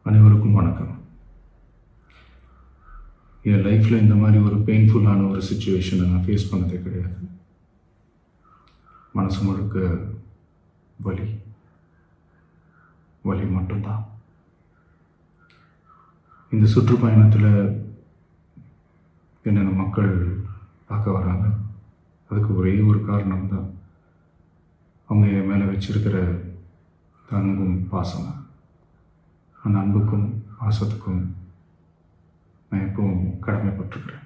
அனைவருக்கும் வணக்கம். என் லைஃப்பில் இந்த மாதிரி ஒரு பெயின்ஃபுல்லான ஒரு சுச்சுவேஷனை நான் ஃபேஸ் பண்ணதே கிடையாது. மனசு முழுக்க வலி வலி மட்டும்தான். இந்த சுற்றுப்பயணத்தில் என்னென்ன மக்கள் பார்க்க வராங்க, அதுக்கு ஒரே ஒரு காரணம் தான் அவங்க என் மேலே வச்சிருக்கிற அன்பும் பாசம். அந்த அன்புக்கும் பாசத்துக்கும் நான் எப்பவும் கடமைப்பட்டிருக்கிறேன்.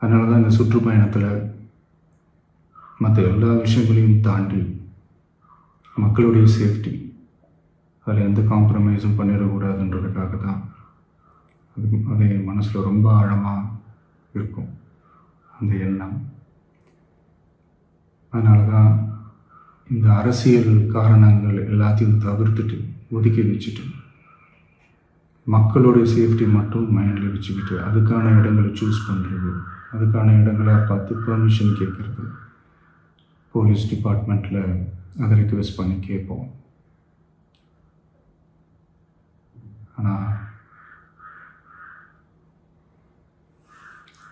அதனால தான் இந்த சுற்றுப்பயணத்தில் மற்ற எல்லா விஷயங்களையும் தாண்டி மக்களுடைய சேஃப்டி, அதில் எந்த காம்ப்ரமைஸும் பண்ணிடக்கூடாதுன்றதுக்காக தான் அது என் மனசில் ரொம்ப ஆழமாக இருக்கும் அந்த எண்ணம். அதனால தான் இந்த அரசியல் காரணங்கள் எல்லாத்தையும் தவிர்த்துட்டு ஒதுக்கி வச்சுட்டு மக்களுடைய சேஃப்டி மட்டும் மைண்டில் வச்சுக்கிட்டு அதுக்கான இடங்களை சூஸ் பண்ணுறது, அதுக்கான இடங்களை பார்த்து பெர்மிஷன் கேட்குறது, போலீஸ் டிபார்ட்மெண்ட்டில் அதை ரிக்வெஸ்ட் பண்ணி கேட்போம். ஆனால்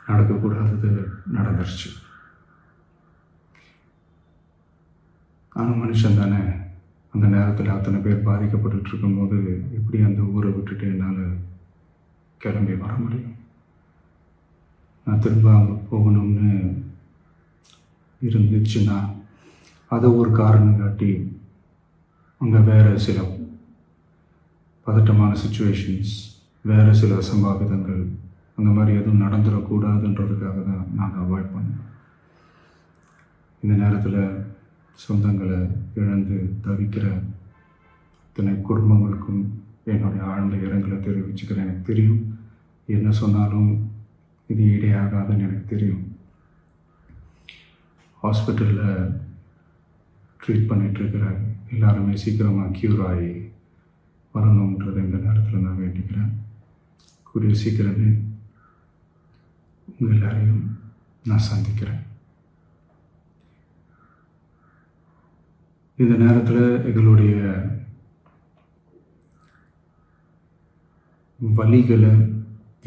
நடக்கக்கூடாதது நடந்துருச்சு. ஆனால் மனுஷன் தானே, அந்த நேரத்தில் அத்தனை பேர் பாதிக்கப்பட்டு இருக்கும்போது எப்படி அந்த ஊரை விட்டுட்டு என்னால் கிளம்பி வர முடியும்? நான் திரும்ப அங்கே போகணும்னு இருந்துச்சுன்னா அதை ஒரு காரணம் காட்டி அங்கே வேறு சில பதட்டமான சுச்சுவேஷன்ஸ், வேறு சில அசம்பாவிதங்கள் அந்த மாதிரி எதுவும் நடந்துடக்கூடாதுன்றதுக்காக தான் நான் அவாய்ட் பண்ணேன். இந்த நேரத்தில் சொந்தங்களை இழந்து தவிக்கிற இத்தனை குடும்பங்களுக்கும் என்னுடைய ஆழ்ந்த இரங்கலை தெரிவிச்சுக்கிறேன். எனக்கு தெரியும், என்ன சொன்னாலும் இது ஈடையாகாதுன்னு எனக்கு தெரியும். ஹாஸ்பிட்டலில் ட்ரீட் பண்ணிகிட்ருக்கிற எல்லாருமே சீக்கிரமாக க்யூர் ஆகி வரணுன்றதை இந்த நேரத்தில் நான் வேண்டிக்கிறேன். கூடிய சீக்கிரமே உங்கள் எல்லாரையும் நான் சந்திக்கிறேன். இந்த நேரத்தில் எங்களுடைய வலிகளை,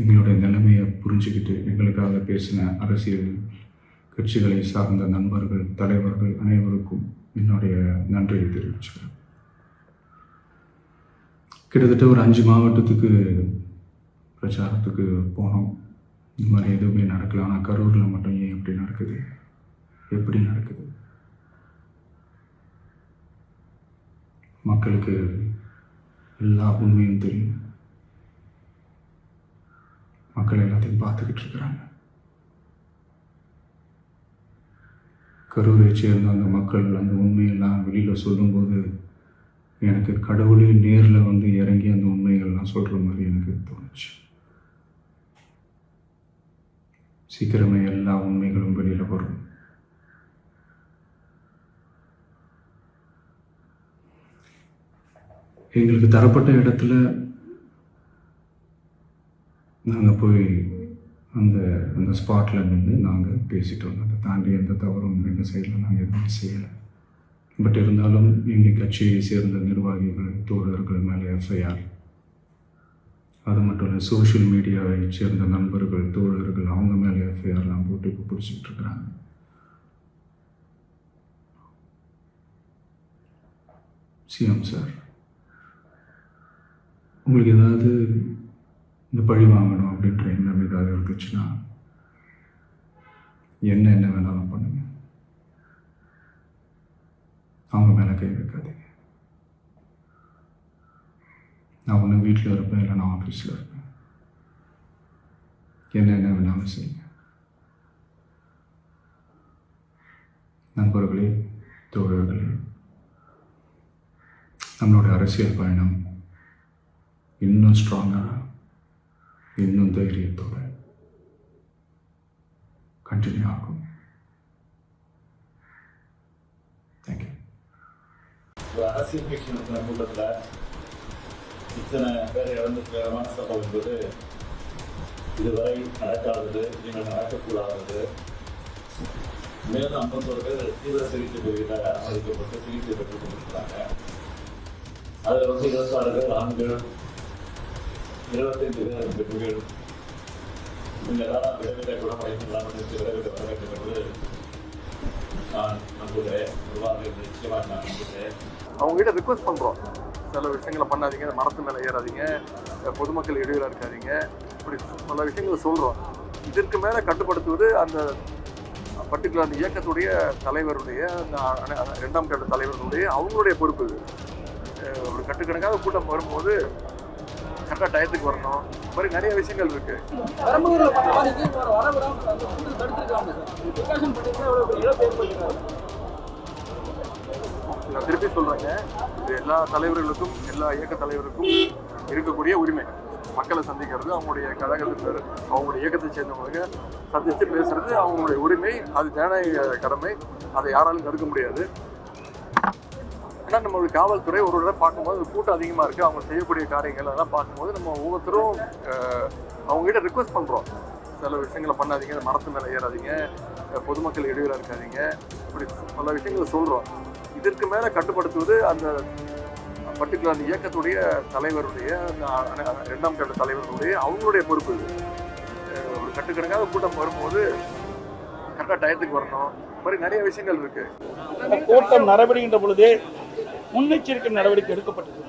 எங்களுடைய நிலைமையை புரிஞ்சுக்கிட்டு எங்களுக்காக பேசின அரசியல் கட்சிகளை சார்ந்த நண்பர்கள், தலைவர்கள் அனைவருக்கும் என்னுடைய நன்றியை தெரிவிச்சுக்கிறேன். கிட்டத்தட்ட ஒரு 5 மாவட்டத்துக்கு பிரச்சாரத்துக்கு போனோம். இந்த மாதிரி எதுவுமே நடக்கல. ஆனால் கரூரில் மட்டும் ஏன் எப்படி நடக்குது, எப்படி நடக்குது? மக்களுக்கு எல்லா உண்மையும் தெரியும். மக்கள் எல்லாத்தையும் பார்த்துக்கிட்டு இருக்கிறாங்க. கரூரை சேர்ந்த அந்த மக்கள் அந்த உண்மையெல்லாம் வெளியில் சொல்லும்போது எனக்கு கடவுளே நேரில் வந்து இறங்கி அந்த உண்மைகள்லாம் சொல்கிற மாதிரி எனக்கு தோணுச்சு. சீக்கிரமே எல்லா உண்மைகளும் வெளியில் வரும். எங்களுக்கு தரப்பட்ட இடத்துல நாங்கள் போய் அந்த ஸ்பாட்டில் நின்று நாங்கள் பேசிட்டு வந்தோம். அதை தாண்டி எந்த தவறும் எங்கள் சைடில் நாங்கள் எதுவும் செய்யலை. பட் இருந்தாலும் எங்கள் கட்சியை சேர்ந்த நிர்வாகிகள், தோழர்கள் மேலே எஃப்ஐஆர், அது மட்டும் இல்லை சோஷியல் மீடியாவை சேர்ந்த நண்பர்கள், தோழர்கள் அவங்க மேலே எஃப்ஐஆர்லாம் போட்டு இப்போ பிடிச்சிக்கிட்டு இருக்கிறாங்க. சிஎம் சார், உங்களுக்கு ஏதாவது இந்த பழி வாங்கணும் அப்படின்ற எண்ணம் ஏதாவது இருந்துச்சுன்னா என்ன வேணாலும் பண்ணுங்க. அவங்க மேலே கை வைக்காதீங்க. நான் ஒன்று வீட்டில் இருப்பேன், இல்லை நான் ஆஃபீஸில் இருப்பேன். என்ன வேணாலும் செய்யுங்க. நண்பர்களே, தோழர்களே, நம்மளோட அரசியல் பயணம் இன்னும் ஸ்ட்ராங்காக, இன்னும் தைரியத்தோட கண்டினியூ ஆகும். தேங்க்யூ. அரசியல் கட்சி நடத்தின கூட்டத்தில் இத்தனை பேர் இழந்துட்டு மனசபை என்பது இதுவரை நடக்காதது, நீங்கள் நடக்கக்கூடாதது. மேலும் 51 பேர் தீவிர சிகிச்சை பிரிவில் அனுமதிக்கப்பட்டு சிகிச்சை பெற்றுக் கொண்டிருக்கிறாங்க. அதில் 26 பேர் ஆண்கள், 25 பெற்றோர்கள் இந்த காலம் விரைவில் குணமடைந்துள்ளார் என்று விரைவில் வரவேற்கிறது. நான் நம்புகிறேன், நிர்வாகிகள் நிச்சயமாக நான் நம்புகிறேன். அவங்ககிட்ட ரிக்வெஸ்ட் பண்ணுறோம், சில விஷயங்களை பண்ணாதீங்க, மரத்து மேலே ஏறாதீங்க, பொதுமக்கள் இடையூறாக இருக்காதீங்க, இப்படி பல விஷயங்களை சொல்கிறோம். இதற்கு மேலே கட்டுப்படுத்துவது அந்த பர்டிகுலர் அந்த இயக்கத்துடைய தலைவருடைய அந்த 2ஆம் கட்ட தலைவர்களுடைய அவங்களுடைய பொறுப்பு. இது ஒரு கட்டுக்கணக்காக கூட்டம் வரும்போது கரெக்டாக டயத்துக்கு வரணும். இந்த மாதிரி நிறைய விஷயங்கள் இருக்குது. நான் திருப்பி சொல்கிறேங்க, இது எல்லா தலைவர்களுக்கும் எல்லா இயக்க தலைவருக்கும் இருக்கக்கூடிய உரிமை. மக்களை சந்திக்கிறது, அவங்களுடைய கழகத்தினர் அவங்களுடைய இயக்கத்தை சேர்ந்தவங்க சந்தித்து பேசுறது அவங்களுடைய உரிமை. அது ஜனநாயக கடமை, அதை யாராலும் தடுக்க முடியாது. ஆனால் நம்மளுடைய காவல்துறை ஒரு தடவை பார்க்கும்போது கூட்டம் அதிகமாக இருக்குது, அவங்க செய்யக்கூடிய காரியங்கள் அதெல்லாம் பார்க்கும்போது நம்ம ஒவ்வொருத்தரும் அவங்ககிட்ட ரிக்வெஸ்ட் பண்ணுறோம், சில விஷயங்களை பண்ணாதீங்க, மரத்து மேலே ஏறாதீங்க, பொதுமக்கள் இடையூறாக இருக்காதீங்க, இப்படி பல விஷயங்களை சொல்கிறோம். இதற்கு மேலே கட்டுப்படுத்துவது அந்த பர்டிகுலர் அந்த இயக்கத்துடைய தலைவருடைய அந்த 2ஆம் கட்ட தலைவர்களுடைய அவங்களுடைய பொறுப்பு. இது ஒரு கட்டுக்கணக்காக கூட்டம் வரும்போது கரெக்டாக டயத்துக்கு வரணும். இந்த மாதிரி நிறைய விஷயங்கள் இருக்கு. கூட்டம் நடைபெறுகின்ற பொழுதே முன்னெச்சரிக்கை நடவடிக்கை எடுக்கப்பட்டது.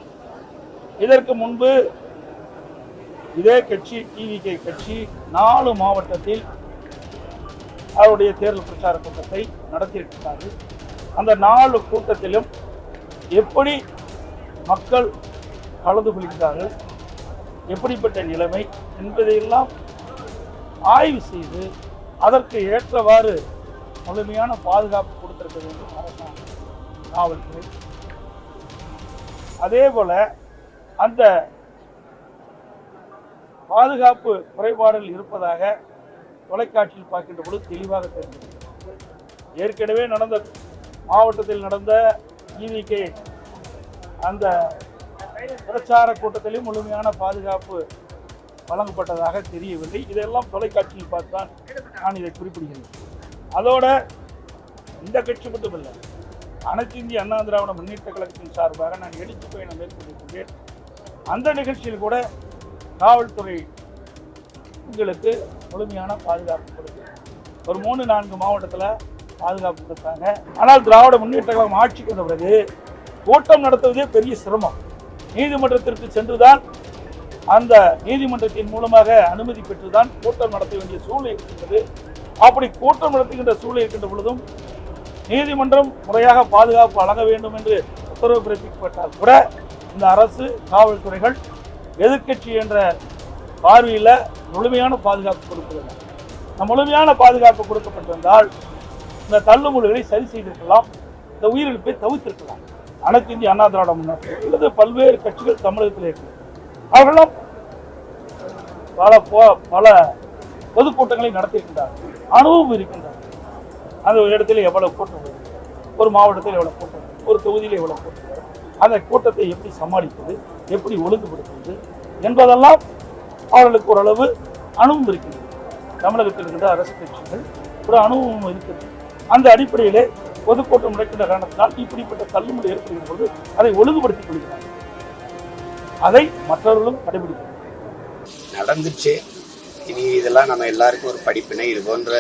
இதற்கு முன்பு இதே கட்சி டிவிகே கட்சி 4 மாவட்டத்தில் அவருடைய தேர்தல் பிரச்சார கூட்டத்தை நடத்தியிருக்கிறார்கள். அந்த 4 கூட்டத்திலும் எப்படி மக்கள் கலந்து கொள்கிறார்கள், எப்படிப்பட்ட நிலைமை என்பதையெல்லாம் ஆய்வு செய்து அதற்கு ஏற்றவாறு முழுமையான பாதுகாப்பு கொடுத்திருக்க வேண்டும் அரசாங்கம், காவல்துறை. அதே போல அந்த பாதுகாப்பு குறைபாடுகள் இருப்பதாக தொலைக்காட்சியில் பார்க்கின்ற பொழுது தெளிவாக தெரிந்தது. ஏற்கனவே நடந்த மாவட்டத்தில் நடந்த ஈவிகே அந்த பிரச்சார கூட்டத்திலும் முழுமையான பாதுகாப்பு வழங்கப்பட்டதாக தெரியவில்லை. இதெல்லாம் தொலைக்காட்சியில் பார்த்தான் நான் இதை குறிப்பிடுகிறேன். அதோட இந்த கட்சி மட்டுமில்லை, அனைத்து இந்திய அண்ணா திராவிட முன்னேற்ற கழகத்தின் சார்பாக நான் எழுச்சி பயணம் மேற்கொண்டிருக்கின்றேன். அந்த நிகழ்ச்சியில் கூட காவல்துறை உங்களுக்கு முழுமையான பாதுகாப்பு கொடுத்து ஒரு 3-4 மாவட்டத்தில் பாதுகாப்பு கொடுத்தாங்க. ஆனால் திராவிட முன்னேற்ற கழகம் ஆட்சிக்கு வந்த பிறகு கூட்டம் நடத்துவதே பெரிய சிரமம். நீதிமன்றத்திற்கு சென்றுதான், அந்த நீதிமன்றத்தின் மூலமாக அனுமதி பெற்றுதான் கூட்டம் நடத்த வேண்டிய சூழ்நிலை இருக்கின்றது. அப்படி கூட்டம் நடத்துகின்ற சூழ்நிலை இருக்கின்ற பொழுதும் நீதிமன்றம் முறையாக பாதுகாப்பு வழங்க வேண்டும் என்று உத்தரவு பிறப்பிக்கப்பட்டால் கூட இந்த அரசு காவல்துறைகள் எதிர்க்கட்சி என்ற பார்வையில் முழுமையான பாதுகாப்பு கொடுப்பதில்லை. இந்த முழுமையான பாதுகாப்பு கொடுக்கப்பட்டிருந்தால் இந்த தள்ளுமுறைகளை சரி செய்திருக்கலாம், இந்த உயிரிழப்பை தவிர்த்திருக்கலாம். அனைத்து இந்திய அண்ணா திராவிட முன்னேற்ற அல்லது பல்வேறு கட்சிகள் தமிழகத்தில் இருக்கு. அவர்களும் பல பொதுக்கூட்டங்களை நடத்தியிருக்கின்றார்கள், அனுபவம் இருக்கின்றார்கள். அந்த ஒரு இடத்துல எவ்வளவு கூட்டம் வரும், ஒரு மாவட்டத்தில் எவ்வளவு கூட்டம் வரும், ஒரு தொகுதியில் எவ்வளவு கூட்டம் வரும், அந்த கூட்டத்தை எப்படி சமாளிப்பது, எப்படி ஒழுங்குபடுத்துவது என்பதெல்லாம் அவர்களுக்கு ஓரளவு அனுபவம் இருக்கின்றது. தமிழகத்தில் இருக்கின்ற அரசு கட்சிகள் ஒரு அனுபவம் இருக்கிறது. அந்த அடிப்படையிலே பொதுக்கூட்டம் நடக்கின்ற காரணத்தினால் இப்படிப்பட்ட தள்ளுமுறை ஏற்படுகிற போது அதை ஒழுங்குபடுத்திக் கொள்கிறார்கள். அதை மற்றவர்களும் கடைபிடிக்கிறார்கள். நடந்துச்சு, இனி இதெல்லாம் நம்ம எல்லாருக்கும் ஒரு படிப்பினை. இது போன்ற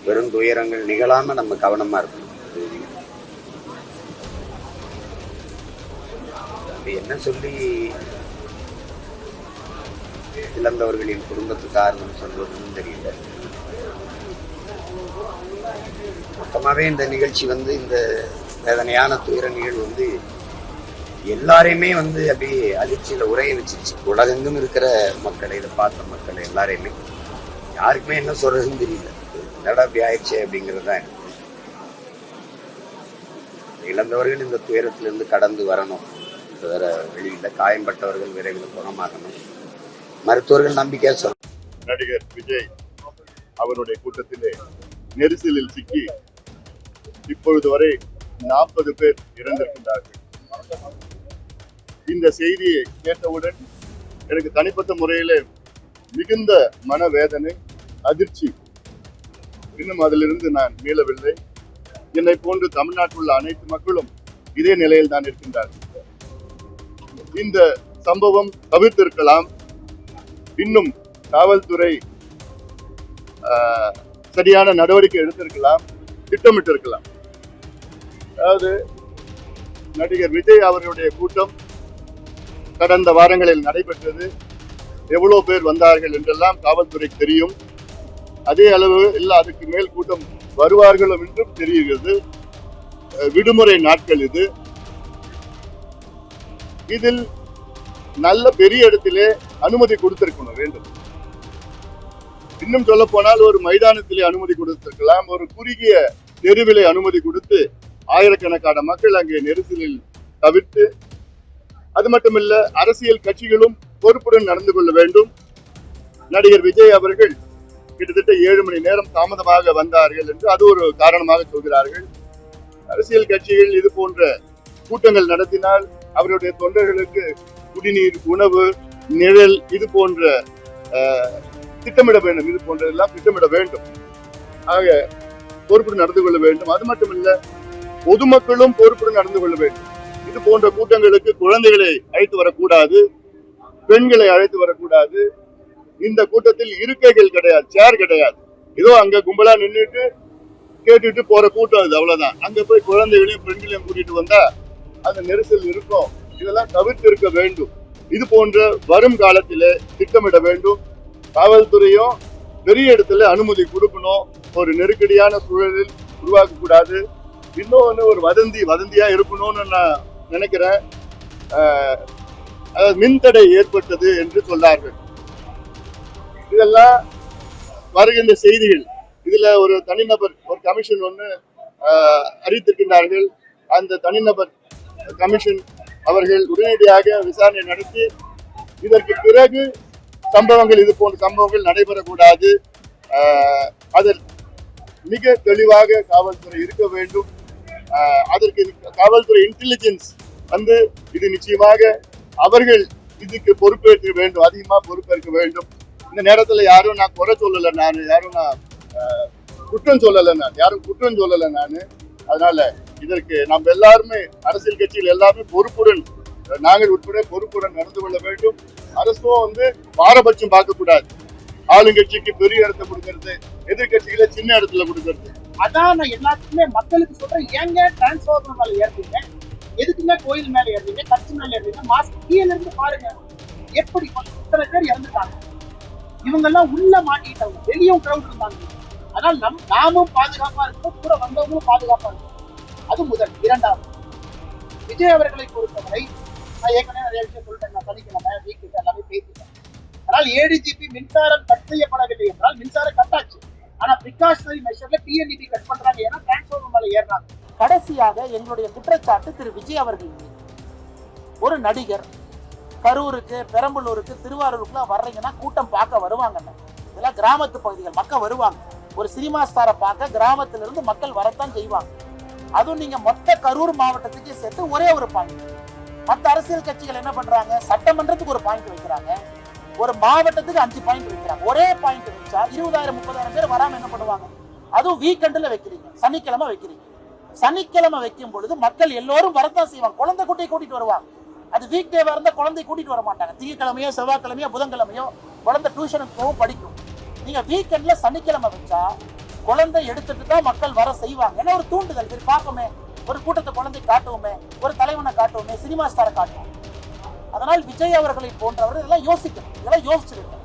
வெறும் துயரங்கள் நிகழாம நம்ம கவனமா இருக்கணும். என்ன சொல்லி இழந்தவர்களின் குடும்பத்துக்கு ஆறுதல் சொல்வதுன்னு தெரியல. மொத்தமாகவே இந்த நிகழ்ச்சி இந்த வேதனையான துயர நிகழ்வு எல்லாரையுமே அப்படியே அதிர்ச்சியில் உரைய வச்சிருச்சு. உலகெங்கும் இருக்கிற மக்களை, இதை பார்த்த மக்களை எல்லாரையுமே, யாருக்குமே என்ன சொல்றதுன்னு தெரியல. என்னடா அப்படி ஆயிடுச்சு அப்படிங்கிறது தான். இழந்தவர்கள் இந்த துயரத்திலிருந்து கடந்து வரணும், வேற வெளியில. காயம்பட்டவர்கள் விரைவில் குணமாகணும். மருத்துவர்கள் நம்பிக்கையா சொல்லணும். நடிகர் விஜய் அவருடைய கூட்டத்திலே நெரிசலில் சிக்கி இப்பொழுது வரை 40 பேர் இறந்திருக்கின்றார்கள். இந்த செய்தியை கேட்டவுடன் எனக்கு தனிப்பட்ட முறையில மிகுந்த மனவேதனை, அதிர்ச்சி. இன்னும் அதிலிருந்து நான் மீளவில்லை. என்னை போன்று தமிழ்நாட்டில் உள்ள அனைத்து மக்களும் இதே நிலையில் தான் இருக்கின்றார்கள். இந்த சம்பவம் தவிர்த்திருக்கலாம். இன்னும் காவல்துறை சரியான நடவடிக்கை எடுத்திருக்கலாம், திட்டமிட்டிருக்கலாம். அதாவது நடிகர் விஜய் அவர்களுடைய கூட்டம் கடந்த வாரங்களில் நடைபெற்றது. எவ்வளவு பேர் வந்தார்கள் என்றெல்லாம் காவல்துறைக்கு தெரியும். அதே அளவு இல்லை, அதுக்கு மேல் கூட்டம் வருவார்களும் என்றும் தெரிகிறது. விடுமுறை நாட்கள் இதில் நல்ல பெரிய இடத்திலே அனுமதி கொடுத்திருக்கணும் வேண்டும். இன்னும் சொல்ல போனால் ஒரு மைதானத்திலே அனுமதி கொடுத்திருக்கலாம், ஒரு குறுகிய தெருவிலே அனுமதி கொடுத்து ஆயிரக்கணக்கான மக்கள் அங்கே நெரிசலில் தவிர்த்து. அது மட்டுமல்ல, அரசியல் கட்சிகளும் பொறுப்புடன் நடந்து கொள்ள வேண்டும். நடிகர் விஜய் அவர்கள் கிட்டத்தட்ட 7 மணி நேரம் தாமதமாக வந்தார்கள் என்று அது ஒரு காரணமாக சொல்கிறார்கள். அரசியல் கட்சிகள் இது போன்ற கூட்டங்கள் நடத்தினால் அவருடைய தொண்டர்களுக்கு குடிநீர், உணவு, நிழல் இது போன்ற திட்டமிட வேண்டும். இது போன்றதெல்லாம் திட்டமிட வேண்டும். ஆக பொறுப்புடன் நடந்து கொள்ள வேண்டும். அது மட்டுமல்ல, பொதுமக்களும் பொறுப்புடன் நடந்து கொள்ள வேண்டும். இது போன்ற கூட்டங்களுக்கு குழந்தைகளை அழைத்து வரக்கூடாது, பெண்களை அழைத்து வரக்கூடாது. இந்த கூட்டத்தில் இருக்கைகள் கிடையாது, சேர் கிடையாது. ஏதோ அங்க கும்பலா நின்றுட்டு கேட்டுட்டு போற கூட்டம் இது, அவ்வளவுதான். அங்க போய் குழந்தைகளையும் பெண்களையும் கூட்டிட்டு வந்தா அந்த நெரிசல் இருக்கும். இதெல்லாம் தவிர்த்து இருக்க வேண்டும். இது போன்ற வரும் காலத்திலே திட்டமிட வேண்டும். காவல்துறையும் பெரிய இடத்துல அனுமதி கொடுக்கணும். ஒரு நெருக்கடியான சூழலில் உருவாக்க கூடாது. இன்னொன்னு ஒரு வதந்தியா இருக்கணும்னு நான் நினைக்கிறேன். அதாவது மின்தடை ஏற்பட்டது என்று சொன்னார்கள். இதெல்லாம் வருகின்ற செய்திகள். இதுல ஒரு தனிநபர், ஒரு கமிஷன் ஒன்று அறிவித்திருக்கின்றார்கள். அந்த தனிநபர் கமிஷன் அவர்கள் உடனடியாக விசாரணை நடத்தி இதற்கு பிறகு சம்பவங்கள், இது போன்ற சம்பவங்கள் நடைபெறக்கூடாது. அதில் மிக தெளிவாக காவல்துறை இருக்க வேண்டும். அதற்கு காவல்துறை இன்டெலிஜென்ஸ் இது நிச்சயமாக அவர்கள் இதுக்கு பொறுப்பேற்க வேண்டும், அதிகமா பொறுப்பேற்க வேண்டும். இந்த நேரத்துல யாரும் நான் குறை சொல்லலை, யாரும் குற்றம் சொல்லலை நான். அதனால இதற்கு நம்ம எல்லாருமே, அரசியல் கட்சியில் எல்லாருமே பொறுப்புடன், நாங்கள் உட்பட பொறுப்புடன் நடந்து கொள்ள வேண்டும். அரசும் பாரபட்சம் பார்க்க கூடாது. ஆளுங்கட்சிக்கு பெரிய இடத்தை கொடுக்கறது, எதிர்கட்சிகளை சின்ன இடத்துல கொடுக்கறது. அதான் நான் எல்லாத்துக்குமே மக்களுக்கு சொல்றேன். ஏங்க டிரான்ஸ்ஃபார்மர் மேல ஏறுறீங்க, எதுக்குங்க கோயில் மேல ஏறுறீங்க, கட்சி மேல ஏறுறீங்க? மாஸ்க் கீழே இருந்து பாருங்க, எப்படி இத்தனை பேர் இறந்துட்டாங்க. இவங்க எல்லாம் உள்ள மாட்டிக்கிட்டாங்க, வெளியும் கிரௌட் இருந்தாங்க. அதனால நாமும் பாதுகாப்பா இருக்கணும், கூட வந்தவங்களும் பாதுகாப்பா இருக்கணும். அது முதல். இரண்டாவது, விஜய் அவர்களை பொறுத்தவரை நான் ஏற்கனவே நிறைய விஷயம் சொல்லிட்டேன். நான் சனிக்கிழமை வீக்கு எல்லாமே பேசிட்டேன். ஆனால் ஏடிஜிபி மின்சாரம் கட் செய்யப்படவில்லை என்றால் மின்சாரம் கட் ஆச்சு. ஆனா பிரிகாஷனரி மெஷர்ல டிஎன்இபி கட் பண்றாங்க, ஏன்னா டிரான்ஸ்ஃபார்மர் மேல ஏறாங்க. கடைசியாக எங்களுடைய குற்றச்சாட்டு திரு விஜய் அவர்கள் மீது. ஒரு நடிகர் கரூருக்கு, பெரம்பலூருக்கு, திருவாரூருக்குலாம் வர்றீங்கன்னா கூட்டம் பார்க்க வருவாங்கன்னு. இதெல்லாம் கிராமத்து பகுதிகள், மக்கள் வருவாங்க. ஒரு சினிமா ஸ்டாரை பார்க்க கிராமத்திலிருந்து மக்கள் வரத்தான் செய்வாங்க. அதுவும் நீங்க மொத்த கரூர் மாவட்டத்துக்கு சேர்த்து ஒரே ஒரு பாயிண்ட். மற்ற அரசியல் கட்சிகள் என்ன பண்றாங்க, சட்டமன்றத்துக்கு ஒரு பாயிண்ட் வைக்கிறாங்க, ஒரு மாவட்டத்துக்கு 5 பாயிண்ட் வைக்கிறாங்க. ஒரே பாயிண்ட் வச்சா 20,000-30,000 பேர் வராம என்ன பண்ணுவாங்க? அதுவும் வீக்கெண்ட்ல வைக்கிறீங்க, சனிக்கிழமை வைக்கிறீங்க. சனிக்கிழமை வைக்கும் பொழுது மக்கள் எல்லோரும் வரத்தான் செய்வாங்க, குழந்தை குட்டியை கூட்டிட்டு வருவாங்க. அது வீக் டேவா இருந்தா குழந்தை கூட்டிட்டு வர மாட்டாங்க. திங்கக்கிழமையோ செவ்வாய்க்கிழமையோ புதன்கிழமையோ குழந்தை டியூஷனுக்கு போகும், படிக்கும். நீங்க வீக்கெண்ட்ல சனிக்கிழமை வச்சா குழந்தை எடுத்துட்டு தான் மக்கள் வர செய்வாங்க. ஏன்னா ஒரு தூண்டுதல், சரி பார்ப்போமே, ஒரு கூட்டத்தை குழந்தை காட்டுவோமே, ஒரு தலைவனை காட்டுவோமே, சினிமா ஸ்டாரை காட்டுவோம். அதனால் விஜய் அவர்களை போன்றவர்கள் இதெல்லாம் யோசிக்கணும், இதெல்லாம் யோசிச்சிருக்கணும்.